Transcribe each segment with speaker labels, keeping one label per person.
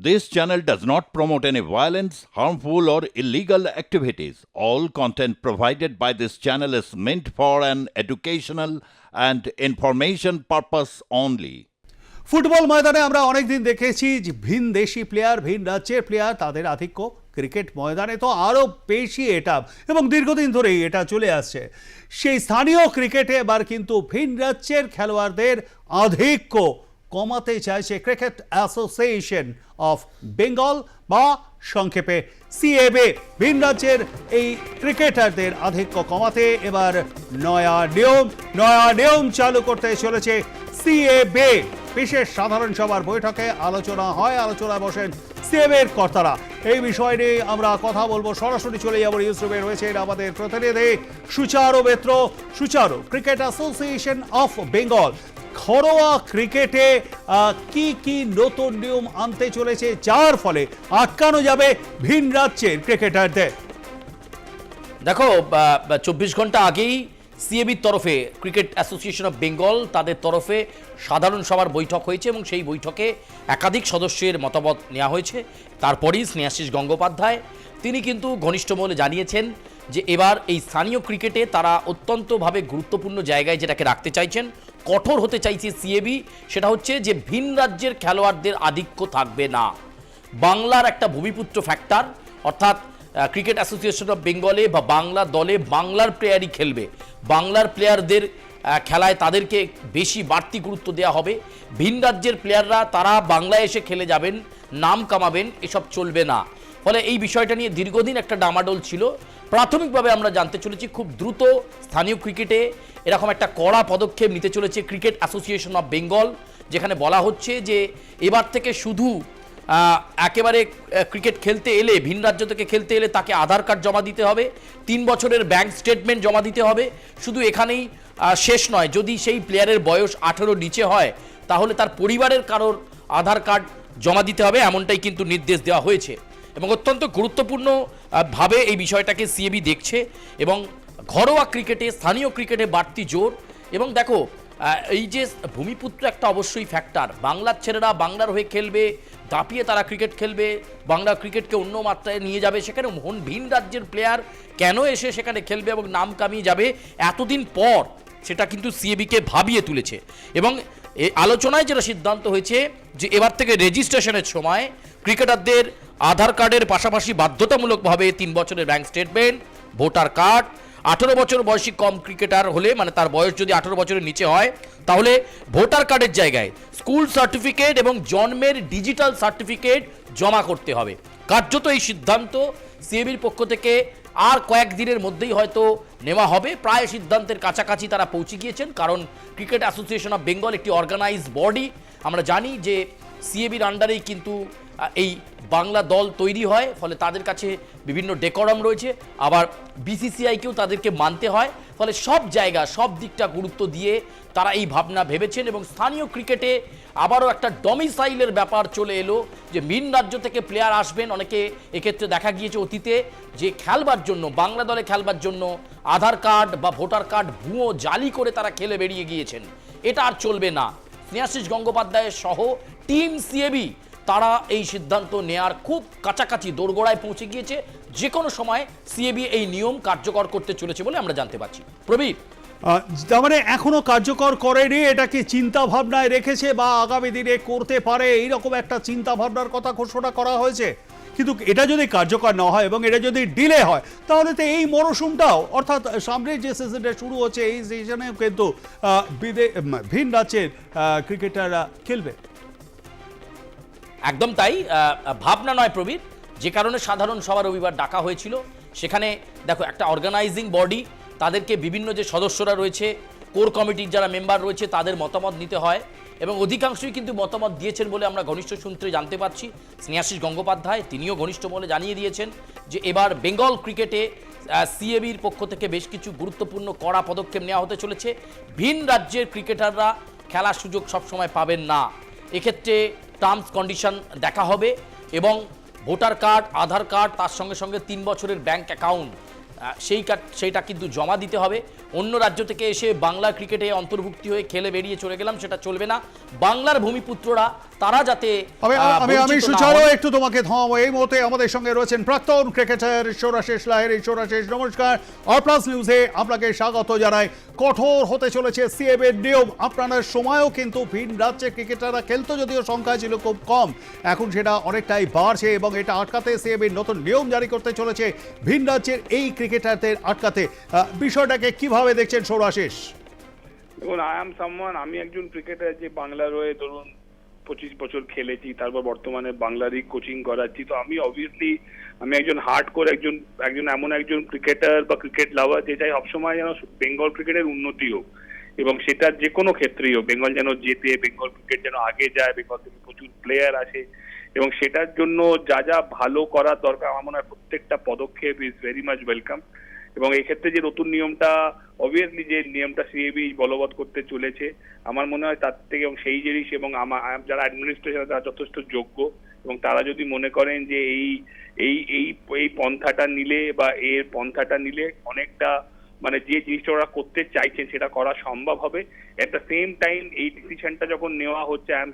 Speaker 1: This channel does not promote any violence, harmful, or illegal activities. All content provided by this channel is meant for an educational and information purpose only.
Speaker 2: Football ময়দানে আমরা অনেকদিন দেখেছি যে ভিন দেশি player, ভিন রাজ্যের player, তাদের আধিক্য। ক্রিকেট ময়দানে তো আরও বেশি এটা, এবং দীর্ঘদিন ধরেই এটা চলে আসছে। সেই স্থানীয় ক্রিকেটে এবার কিন্তু ভিন রাজ্যের খেলোয়াড়দের আধিক্য কমাতে চাইছে ক্রিকেট অ্যাসোসিয়েশন অফ বেঙ্গল, বা সংক্ষেপে সিএবি। ভিন রাজ্যের এই ক্রিকেটারদের আধিক্য কমাতে এবার নয়া নিয়ম চালু করতে চলেছে সিএবি। বিশেষ সাধারণ সভার বৈঠকে আলোচনায় বসেন সিএবির কর্তারা। এই বিষয় নিয়ে আমরা কথা বলবো, সরাসরি চলে যাবো নিউজরুমে। রয়েছেন আমাদের প্রতিনিধি সুচারু মিত্র। সুচারু, ক্রিকেট অ্যাসোসিয়েশন অফ বেঙ্গল ঘরোয়া ক্রিকেটে কি নতুন নিয়ম আনতে চলেছে, যার ফলে আটকানো যাবে ভিন রাজ্যের ক্রিকেটারদের?
Speaker 3: দেখো, 24 ঘন্টা আগেই সিএবির তরফে, ক্রিকেট অ্যাসোসিয়েশন অফ বেঙ্গল, তাদের তরফে সাধারণ সভার বৈঠক হয়েছে এবং সেই বৈঠকে একাধিক সদস্যের মতামত নেওয়া হয়েছে। তারপরেই স্নেহাশিস গঙ্গোপাধ্যায় তিনি কিন্তু ঘনিষ্ঠ মহলে জানিয়েছেন যে এবার এই স্থানীয় ক্রিকেটে তারা অত্যন্তভাবে গুরুত্বপূর্ণ জায়গায় যেটাকে রাখতে চাইছেন, কঠোর হতে চাইছে সিএবি। সেটা হচ্ছে যে ভিন রাজ্যের খেলোয়াড়দের আধিক্য থাকবে না। বাংলার একটা ভূমিপুত্র ফ্যাক্টর, অর্থাৎ ক্রিকেট অ্যাসোসিয়েশন অফ বেঙ্গলে বা বাংলা দলে বাংলার প্লেয়ারই খেলবে। বাংলার প্লেয়ারদের খেলায় তাদেরকে বেশি বাড়তি গুরুত্ব দেওয়া হবে। ভিন রাজ্যের প্লেয়াররা তারা বাংলায় এসে খেলে যাবেন, নাম কামাবেন, এসব চলবে না। ফলে এই বিষয়টা নিয়ে দীর্ঘদিন একটা ডামাডোল ছিল। প্রাথমিকভাবে আমরা জানতে চলেছি খুব দ্রুত স্থানীয় ক্রিকেটে এরকম একটা কড়া পদক্ষেপ নিতে চলেছে ক্রিকেট অ্যাসোসিয়েশন অফ বেঙ্গল, যেখানে বলা হচ্ছে যে এবার থেকে শুধু একেবারে ক্রিকেট খেলতে এলে, ভিন রাজ্য থেকে খেলতে এলে তাকে আধার কার্ড জমা দিতে হবে, 3 বছরের ব্যাংক স্টেটমেন্ট জমা দিতে হবে। শুধু এখানেই শেষ নয়, যদি সেই প্লেয়ারের বয়স 18 নিচে হয় তাহলে তার পরিবারের কারোর আধার কার্ড জমা দিতে হবে, এমনটাই কিন্তু নির্দেশ দেওয়া হয়েছে। এবং অত্যন্ত গুরুত্বপূর্ণ ভাবে এই বিষয়টাকে সিএবি দেখছে এবং ঘরোয়া ক্রিকেটে, স্থানীয় ক্রিকেটে বাড়তি জোর। এবং দেখো, এই যে ভূমিপুত্র একটা অবশ্যই ফ্যাক্টর, বাংলার ছেলেরা বাংলার হয়ে খেলবে, দাপিয়ে তারা ক্রিকেট খেলবে, বাংলা ক্রিকেটকে অন্য মাত্রায় নিয়ে যাবে। সেখানে ভিন রাজ্যের প্লেয়ার কেন এসে সেখানে খেলবে এবং নাম কামিয়ে যাবে এতদিন পর, সেটা কিন্তু সিএবিকে ভাবিয়ে তুলেছে। এবং এই আলোচনায় যেটা সিদ্ধান্ত হয়েছে যে এবার থেকে রেজিস্ট্রেশনের সময় ক্রিকেটারদের আধার কার্ডের পাশাপাশি বাধ্যতামূলকভাবে 3 বছরের ব্যাংক স্টেটমেন্ট, ভোটার কার্ড, 18 বছর বয়সী কম ক্রিকেটার হলে, মানে তার বয়স যদি 18 বছরের নিচে হয়, তাহলে ভোটার কার্ডের জায়গায় স্কুল সার্টিফিকেট এবং জন্মের ডিজিটাল সার্টিফিকেট জমা করতে হবে। কার্যত এই সিদ্ধান্ত সিএবির পক্ষ থেকে আর কয়েকদিনের মধ্যেই হয়তো নেওয়া হবে। প্রায় সিদ্ধান্তের কাছাকাছি তারা পৌঁছে গিয়েছেন, কারণ ক্রিকেট অ্যাসোসিয়েশন অফ বেঙ্গল একটি অর্গানাইজড বডি। আমরা জানি যে সিএবির আন্ডারেই কিন্তু এই বাংলা দল তৈরি হয়, ফলে তাদের কাছে বিভিন্ন ডেকোরাম রয়েছে, আবার বিসিসিআইকেও তাদেরকে মানতে হয়। ফলে সব জায়গা, সব দিকটা গুরুত্ব দিয়ে তারা এই ভাবনা ভেবেছেন। এবং স্থানীয় ক্রিকেটে আবারও একটা ডমিসাইলের ব্যাপার চলে এলো, যে ভিন রাজ্য থেকে প্লেয়ার আসবেন। অনেকে এক্ষেত্রে দেখা গিয়েছে অতীতে যে খেলবার জন্য, বাংলা দলে খেলবার জন্য আধার কার্ড বা ভোটার কার্ড ভুয়ো জালি করে তারা খেলে বেরিয়ে গিয়েছেন। এটা আর চলবে না। স্নেহাশিস গঙ্গোপাধ্যায়ের সহ টিম সিএবি তারা এই সিদ্ধান্ত নেয়ার খুব কাছাকাছি, দোরগোড়ায় পৌঁছে গিয়েছে। যে কোনো সময় সিএবি এই নিয়ম কার্যকর করতে চলেছে বলে আমরা জানতে পারছি। প্রবীর,
Speaker 2: তার মানে এখনো কার্যকর করেনি, এটাকে চিন্তা ভাবনায় রেখেছে বা আগামী দিনে করতে পারে, এইরকম একটা চিন্তা ভাবনার কথা ঘোষণা করা হয়েছে। কিন্তু এটা যদি কার্যকর না হয় এবং এটা যদি ডিলে হয়, তাহলে তো এই মরশুমটাও, অর্থাৎ সামনের যে সিজনটা শুরু হচ্ছে, এই সিজনে কিন্তু ভিন রাজ্যের ক্রিকেটাররা খেলবে।
Speaker 3: একদম তাই, ভাবনা নয় প্রবীর। যে কারণে সাধারণ সভা রবিবার ডাকা হয়েছিল, সেখানে দেখো একটা অর্গানাইজিং বডি, তাদেরকে বিভিন্ন যে সদস্যরা রয়েছে, কোর কমিটির যারা মেম্বার রয়েছে, তাদের মতামত নিতে হয়। এবং অধিকাংশই কিন্তু মতামত দিয়েছেন বলে আমরা ঘনিষ্ঠ সূত্রে জানতে পারছি। স্নেহাশিস গঙ্গোপাধ্যায় তিনিও ঘনিষ্ঠ বলে জানিয়ে দিয়েছেন যে এবার বেঙ্গল ক্রিকেটে সিএবির পক্ষ থেকে বেশ কিছু গুরুত্বপূর্ণ কড়া পদক্ষেপ নেওয়া হতে চলেছে। ভিন রাজ্যের ক্রিকেটাররা খেলার সুযোগ সবসময় পাবেন না। এক্ষেত্রে টার্মস কন্ডিশন দেখা হবে এবং ভোটার কার্ড, আধার কার্ড, তার সঙ্গে সঙ্গে 3 বছরের ব্যাংক অ্যাকাউন্ট, সেইটা কিন্তু জমা দিতে হবে। অন্য রাজ্য থেকে এসে বাংলা ক্রিকেটে অন্তর্ভুক্তি হয়ে খেলে বেরিয়ে চলে গেলাম, সেটা চলবে না। বাংলার ভূমিপুত্ররা তারা যাতে
Speaker 2: আমি সুচারু একটু তোমাকে থামাবো। এই মুহূর্তে আমাদের সঙ্গে রয়েছেন প্রাক্তন ক্রিকেটার সৌরাশেষ লাহিড়ী। সৌরাশেষ, নমস্কার। আর প্লাস নিউজে আপনাকে স্বাগত জানাই। কঠোর হতে চলেছে সিএবির নিয়ম। আপনার সময়ও কিন্তু ভিন রাজ্যে ক্রিকেটাররা খেলতো, যদিও সংখ্যা ছিল খুব কম, এখন সেটা অনেকটাই বাড়ছে এবং এটা আটকাতে সিএবির নতুন নিয়ম জারি করতে চলেছে ভিন রাজ্যের এই ক্রিকেটারদের আটকাতে। বিষয়টাকে কিভাবে দেখছেন সৌরাশেষ?
Speaker 4: দেখুন, আমি একজন ক্রিকেটার যে বাংলার হয়ে ধরুন 25 বছর খেলেছি, তারপর বর্তমানে বাংলারই কোচিং করাচ্ছি। তো আমি অবভিয়াসলি আমি একজন হার্ড কোর একজন এমন একজন ক্রিকেটার বা ক্রিকেট লাভার যে চাই সবসময় যেন বেঙ্গল ক্রিকেটের উন্নতি হোক, এবং সেটা যে কোনো ক্ষেত্রেই হোক। বেঙ্গল যেন জেতে, বেঙ্গল ক্রিকেট যেন আগে যায়, বেঙ্গল থেকে প্রচুর প্লেয়ার আসে, এবং সেটার জন্য যা যা ভালো করার দরকার আমার মনে হয় প্রত্যেকটা পদক্ষেপ ইজ ভেরি মাচ ওয়েলকাম। এবং এই ক্ষেত্রে যে নতুন নিয়মটা, অবভিয়াসলি যে নিয়মটা সিএবি বলবৎ করতে চলেছে, আমার মনে হয় তার থেকে এবং সেই জিনিস এবং যারা অ্যাডমিনিস্ট্রেশন তারা যথেষ্ট যোগ্য, এবং তারা যদি মনে করেন যে এই পন্থাটা নিলে বা এর পন্থাটা নিলে অনেকটা মানে যে জিনিসটা ওরা করতে চাইছেন সেটা করা সম্ভব হবে। এট দ্য সেম টাইম এই ডিসিশনটা যখন নেওয়া হচ্ছে আই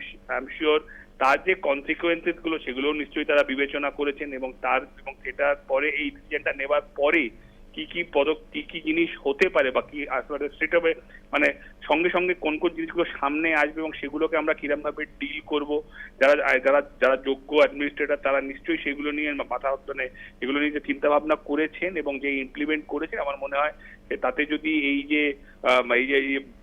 Speaker 4: এম শিওর তার যে কনসিকুয়েন্সেস গুলো সেগুলো নিশ্চয়ই তারা বিবেচনা করেছেন, এবং সেটার পরে এই ডিসিশনটা নেওয়ার পরে কি কি জিনিস হতে পারে বা কি আসলে সেটা মানে সঙ্গে সঙ্গে কোন কোন জিনিসগুলো সামনে আসবে এবং সেগুলোকে আমরা কিরকম ভাবে ডিল করব, যারা যোগ্য অ্যাডমিনিস্ট্রেটর তারা নিশ্চয়ই সেগুলো নিয়ে মাথা মানে এগুলো নিয়ে যে চিন্তা ভাবনা করেছেন এবং যে ইমপ্লিমেন্ট করেছেন। আমার মনে হয় তাতে যদি এই যে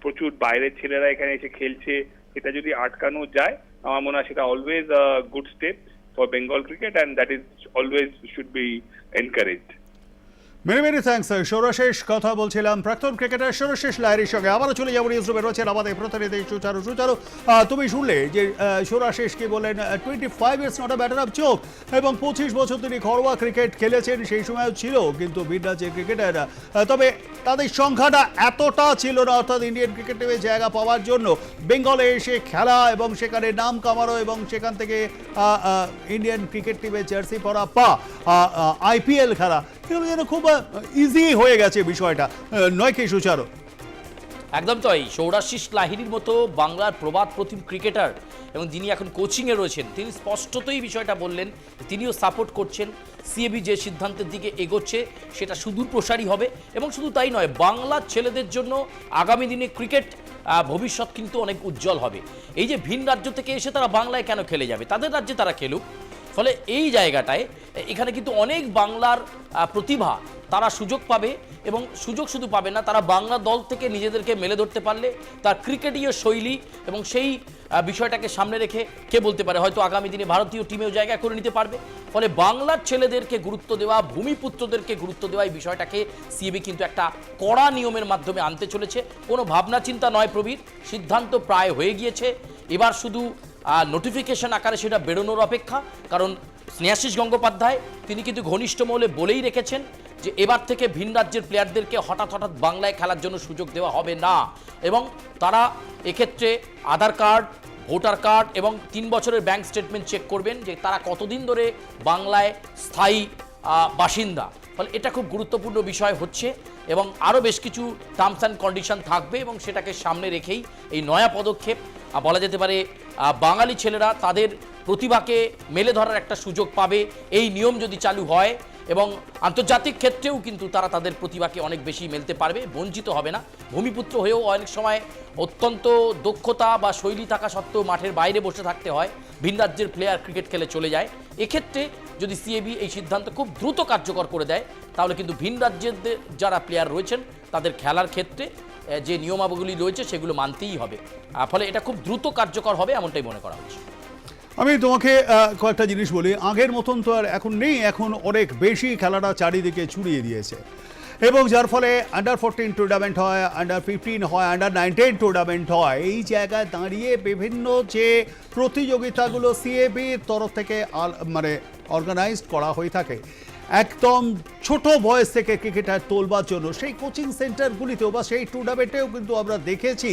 Speaker 4: প্রচুর বাইরের ছেলেরা এখানে এসে খেলছে সেটা যদি আটকানো যায়, আমার মনে হয় সেটা always good step for Bengal cricket, and that is always should be encouraged.
Speaker 2: Many thanks Sourashish. কথা বলছিলাম প্রাক্তন ক্রিকেটার সৌরাশেষ লাহিড়ীর সঙ্গে। আবারও চলে যাবো নিউজরুমে, রয়েছেন আমাদের প্রতিনিধি সুচারু। তুমি শুনলে যে সৌরাশেষ কি বলেন, 25 years not a matter of চোখ, এবং 25 বছর তিনি ঘরোয়া ক্রিকেট খেলেছেন, সেই সময়ও ছিল কিন্তু ভিন রাজ্যের ক্রিকেটাররা। তবে তাদের সংখ্যাটা এতটা ছিল না, অর্থাৎ ইন্ডিয়ান ক্রিকেট টিমে জায়গা পাওয়ার জন্য বেঙ্গলে এসে খেলা এবং সেখানে নাম কামানো এবং সেখান থেকে ইন্ডিয়ান ক্রিকেট টিমে জার্সি পরা আইপিএল খেলা যেন খুব ইজি হয়ে গেছে বিষয়টা, নয় কি সুচারু?
Speaker 3: একদম তাই। সৌরাশিস লাহিড়ীর মতো বাংলার প্রবাদ প্রতিম ক্রিকেটার এবং যিনি এখন কোচিংয়ে রয়েছেন, তিনি স্পষ্টতই বিষয়টা বললেন, তিনিও সাপোর্ট করছেন সিএবি যে সিদ্ধান্তের দিকে এগোচ্ছে সেটা সুদূর প্রসারী হবে। এবং শুধু তাই নয়, বাংলার ছেলেদের জন্য আগামী দিনে ক্রিকেট ভবিষ্যৎ কিন্তু অনেক উজ্জ্বল হবে। এই যে ভিন রাজ্য থেকে এসে তারা বাংলায় কেন খেলে যাবে, তাদের রাজ্যে তারা খেলুক। ফলে এই জায়গাটায় এখানে কিন্তু অনেক বাংলার প্রতিভা তারা সুযোগ পাবে, এবং সুযোগ শুধু পাবে না, তারা বাংলা দল থেকে নিজেদেরকে মেলে ধরতে পারলে তার ক্রিকেটীয় শৈলী এবং সেই বিষয়টাকে সামনে রেখে কে বলতে পারে হয়তো আগামী দিনে ভারতীয় টিমেও জায়গা করে নিতে পারবে। ফলে বাংলার ছেলেদেরকে গুরুত্ব দেওয়া, ভূমিপুত্রদেরকে গুরুত্ব দেওয়া, এই বিষয়টাকে সিএবি কিন্তু একটা কড়া নিয়মের মাধ্যমে আনতে চলেছে। কোনো ভাবনা চিন্তা নয় প্রবীর, সিদ্ধান্ত প্রায় হয়ে গিয়েছে, এবার শুধু নোটিফিকেশন আকারে সেটা বেরোনোর অপেক্ষা। কারণ স্নেহাশিস গঙ্গোপাধ্যায় তিনি কিন্তু ঘনিষ্ঠ মহলে বলেই রেখেছেন যে এবার থেকে ভিন রাজ্যের প্লেয়ারদেরকে হঠাৎ বাংলায় খেলার জন্য সুযোগ দেওয়া হবে না, এবং তারা এক্ষেত্রে আধার কার্ড, ভোটার কার্ড এবং 3 বছরের ব্যাংক স্টেটমেন্ট চেক করবেন যে তারা কতদিন ধরে বাংলায় স্থায়ী বাসিন্দা। ফলে এটা খুব গুরুত্বপূর্ণ বিষয় হচ্ছে, এবং আরও বেশ কিছু টার্মস অ্যান্ড কন্ডিশন থাকবে, এবং সেটাকে সামনে রেখেই এই নয়া পদক্ষেপ বলা যেতে পারে। বাঙালি ছেলেরা তাদের প্রতিভাকে মেলে ধরার একটা সুযোগ পাবে এই নিয়ম যদি চালু হয়, এবং আন্তর্জাতিক ক্ষেত্রেও কিন্তু তারা তাদের প্রতিভাকে অনেক বেশি মেলতে পারবে, বঞ্চিত হবে না। ভূমিপুত্র হয়েও অনেক সময় অত্যন্ত দক্ষতা বা শৈলী থাকা সত্ত্বেও মাঠের বাইরে বসে থাকতে হয়, ভিন রাজ্যের প্লেয়ার ক্রিকেট খেলে চলে যায়। এক্ষেত্রে যদি সিএবি এই সিদ্ধান্ত খুব দ্রুত কার্যকর করে দেয়, তাহলে কিন্তু ভিন রাজ্যের যারা প্লেয়ার রয়েছেন তাদের খেলার ক্ষেত্রে যে নিয়মাবলী রয়েছে সেগুলো মানতেই হবে। ফলে এটা খুব দ্রুত কার্যকর হবে এমনটাই মনে করা হচ্ছে।
Speaker 2: আমি তোমাকে কয়েকটা জিনিস বলি। আগের মতন তো আর এখন নেই, এখন অনেক বেশি খেলাটা চারিদিকে ছড়িয়ে দিয়েছে, এবং যার ফলে আন্ডার 14 টুর্নামেন্ট হয়, আন্ডার 15 হয়, আন্ডার 19 টুর্নামেন্ট হয়। এই জায়গায় দাঁড়িয়ে বিভিন্ন যে প্রতিযোগিতাগুলো সিএবির তরফ থেকে মানে অর্গানাইজড করা হয়ে থাকে, একদম ছোট বয়স থেকে ক্রিকেটার তোলবার জন্য সেই কোচিং সেন্টারগুলিতেও বা সেই টুর্নামেন্টেও কিন্তু আমরা দেখেছি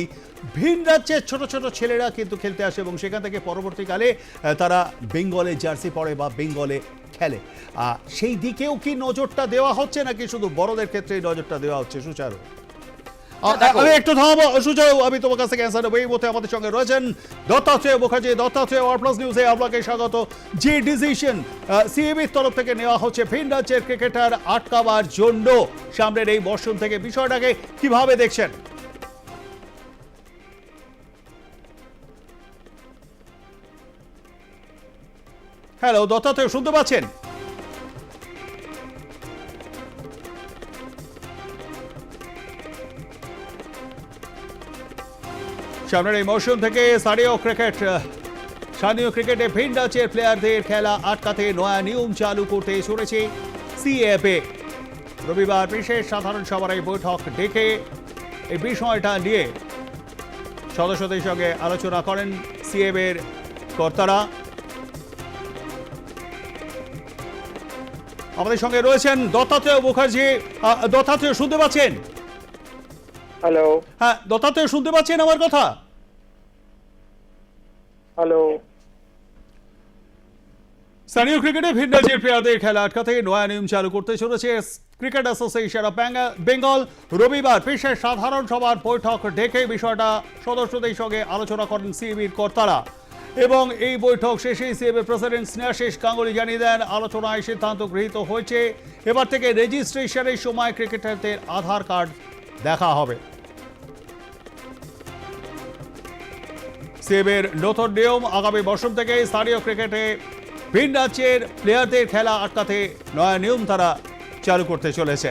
Speaker 2: ভিন রাজ্যের ছোট ছোট ছেলেরা কিন্তু খেলতে আসে, এবং সেখান থেকে পরবর্তীকালে তারা বেঙ্গলে জার্সি পরে বা বেঙ্গলে খেলে, সেই দিকেও কি নজরটা দেওয়া হচ্ছে নাকি শুধু বড়দের ক্ষেত্রেই নজরটা দেওয়া হচ্ছে? সুচারু,
Speaker 3: দেখো।
Speaker 2: আমি একটু থামাবো। সুচারু, আমি তোমার কাছ থেকে অ্যান্সার নেবো। এই মুহূর্তে আমাদের সঙ্গে রয়েছেন দত্তাত্রেয় মুখার্জি। দত্তাত্রেয়, ওয়ার প্লাস নিউজে আপনাকে স্বাগত। যে ডিসিশন সিএবির তরফ থেকে নেওয়া হচ্ছে ভিন রাজ্যের ক্রিকেটার আটকাবার জন্য সামনের এই মরশুম থেকে, বিষয়টাকে কিভাবে দেখছেন? হ্যালো দত্তাত্রেয়, শুনতে পাচ্ছেন? সামনের এই মৌসুম থেকে স্থানীয় ক্রিকেটে ভিন রাজ্যের প্লেয়ারদের খেলা আটকাতে নয়া নিয়ম চালু করতে চলেছে সিএফএ। রবিবার বিশেষ সাধারণ সভার এই বৈঠক ডেকে এই বিষয়টা নিয়ে সদস্যদের সঙ্গে আলোচনা করেন সিএফএর কর্তারা। আমাদের সঙ্গে রয়েছেন দত্তাত্রেয় মুখার্জি। দত্তাত্রেয়, শুনতে পাচ্ছেন?
Speaker 5: হ্যালো
Speaker 2: হ্যাঁ দত্তাত্রেয়, শুনতে পাচ্ছেন আমার কথা?
Speaker 5: হ্যালো
Speaker 2: স্থানীয় ক্রিকেটে ভিন রাজ্যের প্লেয়ারদের খেলা আটকাতে নয়া নিয়ম চালু করতে চলেছে ক্রিকেট অ্যাসোসিয়েশন অফ বেঙ্গল। রবিবার বিশেষ সাধারণ সভার বৈঠক ডেকে বিষয়টা সদস্যদের সঙ্গে আলোচনা করেন সিএবির কর্তারা, এবং এই বৈঠক শেষে সিএবি প্রেসিডেন্ট স্নেহাশিস গাঙ্গুলি জানিয়ে দেন আলোচনায় সিদ্ধান্ত গৃহীত হয়েছে এবার থেকে রেজিস্ট্রেশনের সময় ক্রিকেটারদের আধার কার্ড দেখা হবে। সিএবির নতুন নিয়ম, আগামী মৌসুম থেকে স্থানীয় ক্রিকেটে ভিন রাজ্যের প্লেয়ারদের খেলা আটকাতে নয়া নিয়ম তারা চালু করতে চলেছে।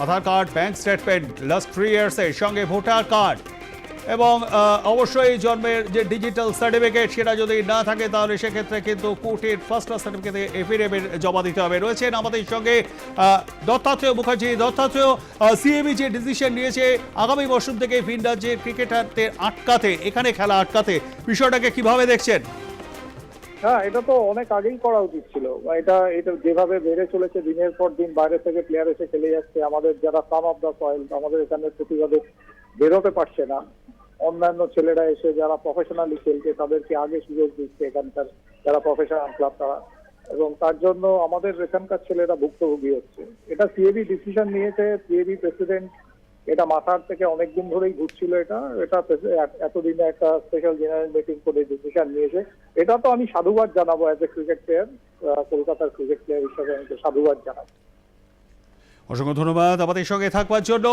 Speaker 2: আধার কার্ড, ব্যাংক স্টেটমেন্ট, লাস্ট 3 ইয়ার্সের সঙ্গে ভোটার কার্ড এবং অবশ্যই জন্মের যে ডিজিটাল সার্টিফিকেট সেটা যদি না থাকে তাহলে সেক্ষেত্রে কিন্তু কোর্টের ফার্স্ট ক্লাস সার্টিফিকেটে এফিডেভিট জমা দিতে হবে। রয়েছেন আমাদের সঙ্গে দত্তাত্রেয় মুখার্জি। দত্তাত্রেয়, সিএবি যে ডিসিশন নিয়েছে আগামী মরশুম থেকে ভিন রাজ্যের ক্রিকেটারদের আটকাতে, এখানে খেলা আটকাতে, বিষয়টাকে কিভাবে দেখছেন?
Speaker 5: হ্যাঁ, এটা তো অনেক আগেই করা উচিত ছিল। এটা যেভাবে বেড়ে চলেছে দিনের পর দিন, বাইরে থেকে প্লেয়ার এসে খেলে যাচ্ছে, আমাদের যারা সাম অফ দ্য সয়েল, আমাদের এখানে প্রতিবাদে বেরোতে পারছে না, অন্যান্য ছেলেরা এসে যারা প্রফেশনালি খেলছে তাদেরকে আগে সুযোগ দিচ্ছে এখানকার যারা প্রফেশনাল ক্লাব তারা, এবং তার জন্য আমাদের এখানকার ছেলেরা ভুক্তভোগী হচ্ছে। এটা সিএবি ডিসিশন নিয়েছে, সিএবি প্রেসিডেন্ট এটা মাথার থেকে অনেকদিন ধরেই ঘুরছিল। এটা এতদিনে একটা স্পেশাল জেনারেল মিটিং করে ডিসিশন নিয়েছে। এটা তো আমি সাধুবাদ জানাবো অ্যাজ এ ক্রিকেট প্লেয়ার, কলকাতার ক্রিকেট প্লেয়ার হিসেবে আমি সাধুবাদ জানাবো।
Speaker 2: অসংখ্য ধন্যবাদ আমাদের সঙ্গে থাকবার জন্য।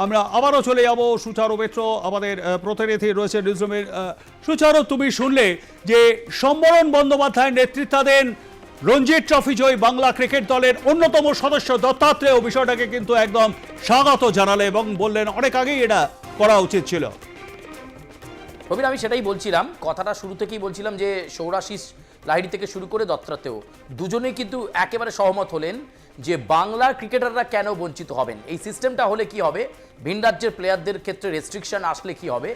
Speaker 2: আমরা আবারও চলে যাব সুচারু মিত্র, আমাদের প্রতিনিধি রয়েছে নিউজরুমের। সুচারু, তুমি শুনলে যে সম্বরণ বন্দ্যোপাধ্যায়ের নেতৃত্বাধীন রঞ্জি ট্রফি জয়ী বাংলা ক্রিকেট দলের অন্যতম সদস্য দত্তাত্রেয় বিষয়টাকে কিন্তু একদম স্বাগত জানালে এবং বললেন অনেক আগেই এটা করা উচিত ছিল।
Speaker 3: রবির, আমি সেটাই বলছিলাম, কথাটা শুরু থেকেই বলছিলাম যে সৌরাশিস লাহিড়ী থেকে শুরু করে দত্তাত্রেয় দুজনেই কিন্তু একেবারে সহমত হলেন যে বাংলার ক্রিকেটাররা কেন বঞ্চিত হবেন, এই সিস্টেমটা হলে কি হবে, ভিন রাজ্যের প্লেয়ারদের ক্ষেত্রে রেস্ট্রিকশন আসলে কি হবে।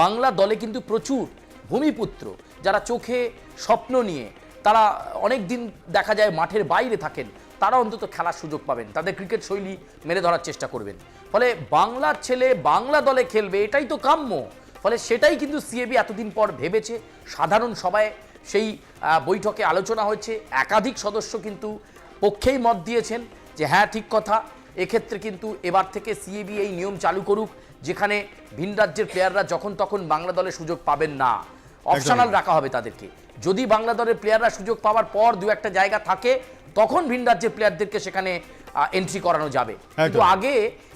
Speaker 3: বাংলা দলে কিন্তু প্রচুর ভূমিপুত্র যারা চোখে স্বপ্ন নিয়ে তারা অনেক দিন দেখা যায় মাঠের বাইরে থাকেন, তারা অন্তত খেলার সুযোগ পাবেন, তাদের ক্রিকেট শৈলী মেরে ধরার চেষ্টা করবেন। ফলে বাংলার ছেলে বাংলা দলে খেলবে, এটাই তো কাম্য। ফলে সেটাই কিন্তু সিএবি এতদিন পর ভেবেছে। সাধারণ সভায় সেই বৈঠকে আলোচনা হয়েছে, একাধিক সদস্য কিন্তু পক্ষেই মত দিয়েছেন যে হ্যাঁ ঠিক কথা, এক্ষেত্রে কিন্তু এবার থেকে সিএবি এই নিয়ম চালু করুক যেখানে ভিন রাজ্যের প্লেয়াররা যখন তখন বাংলা দলে সুযোগ পাবেন না, অপশনাল রাখা হবে তাদেরকে। যদি বাংলা দলের প্লেয়াররা সুযোগ পাওয়ার পর দু একটা জায়গা থাকে তখন ভিন রাজ্যের প্লেয়ারদেরকে সেখানে এন্ট্রি করানো যাবে। কিন্তু আগে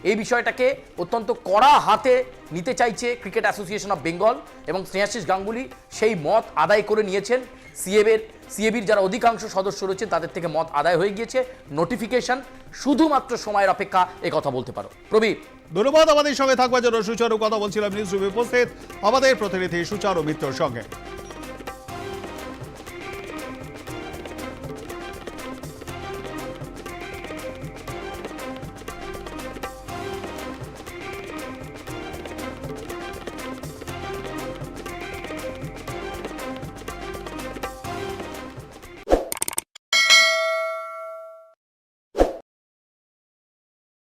Speaker 3: এই বিষয়টাকে অত্যন্ত কড়া হাতে নিতে চাইছে ক্রিকেট অ্যাসোসিয়েশন অফ বেঙ্গল, এবং স্নেহাশিস গাঙ্গুলি সেই মত আদায় করে নিয়েছেন। সিএবির যারা অধিকাংশ সদস্য রয়েছেন তাদের থেকে মত আদায় হয়ে গিয়েছে, নোটিফিকেশন শুধুমাত্র সময়ের অপেক্ষা, এ কথা বলতে পারো। প্রবীর,
Speaker 2: ধন্যবাদ আমাদের সঙ্গে থাকবার জন্য। সুচারু কথা বলছিলাম নিউজ রুমে উপস্থিত আমাদের প্রতিনিধি সুচারু মিত্রর সঙ্গে।